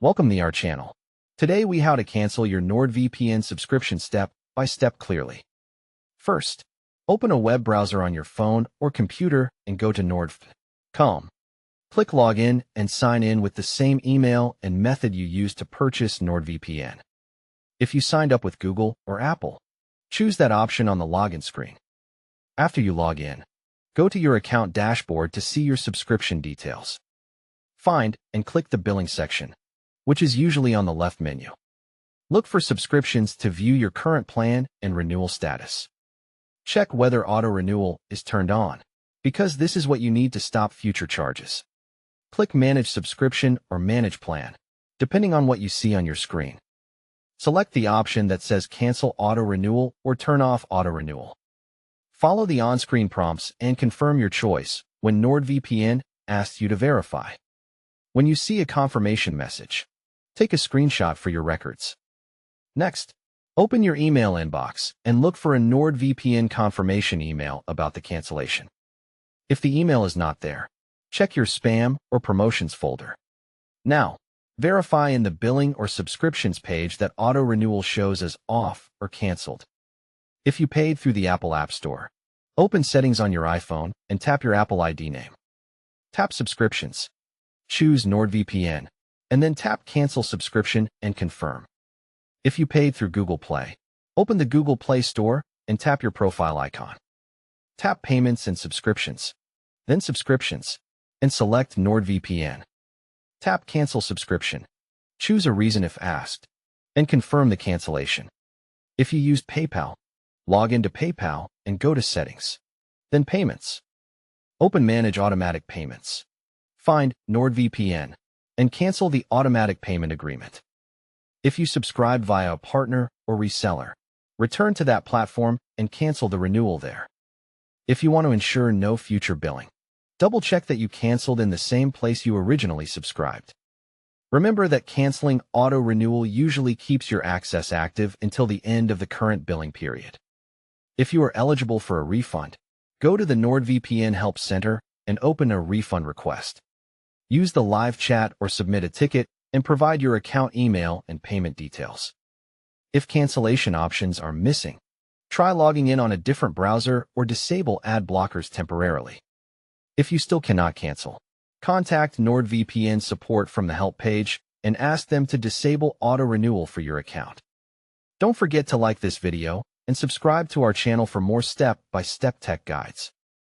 Welcome to our channel. Today we how to cancel your NordVPN subscription step by step clearly. First, open a web browser on your phone or computer and go to NordVPN.com. Click Login and sign in with the same email and method you used to purchase NordVPN. If you signed up with Google or Apple, choose that option on the login screen. After you log in, go to your account dashboard to see your subscription details. Find and click the billing section, which is usually on the left menu. Look for subscriptions to view your current plan and renewal status. Check whether auto-renewal is turned on, because this is what you need to stop future charges. Click Manage Subscription or Manage Plan, depending on what you see on your screen. Select the option that says Cancel Auto-Renewal or Turn off Auto-Renewal. Follow the on-screen prompts and confirm your choice when NordVPN asks you to verify. When you see a confirmation message, take a screenshot for your records. Next, open your email inbox and look for a NordVPN confirmation email about the cancellation. If the email is not there, check your spam or promotions folder. Now, verify in the billing or subscriptions page that auto-renewal shows as off or canceled. If you paid through the Apple App Store, open Settings on your iPhone and tap your Apple ID name. Tap Subscriptions. Choose NordVPN, and then tap Cancel Subscription and confirm. If you paid through Google Play, open the Google Play Store and tap your profile icon. Tap Payments and Subscriptions, then Subscriptions, and select NordVPN. Tap Cancel Subscription. Choose a reason if asked, and confirm the cancellation. If you used PayPal, log into PayPal and go to Settings, then Payments. Open Manage Automatic Payments. Find NordVPN and cancel the automatic payment agreement. If you subscribe via a partner or reseller, return to that platform and cancel the renewal there. If you want to ensure no future billing, double-check that you canceled in the same place you originally subscribed. Remember that canceling auto-renewal usually keeps your access active until the end of the current billing period. If you are eligible for a refund, go to the NordVPN Help Center and open a refund request. Use the live chat or submit a ticket and provide your account email and payment details. If cancellation options are missing, try logging in on a different browser or disable ad blockers temporarily. If you still cannot cancel, contact NordVPN support from the help page and ask them to disable auto-renewal for your account. Don't forget to like this video and subscribe to our channel for more step-by-step tech guides.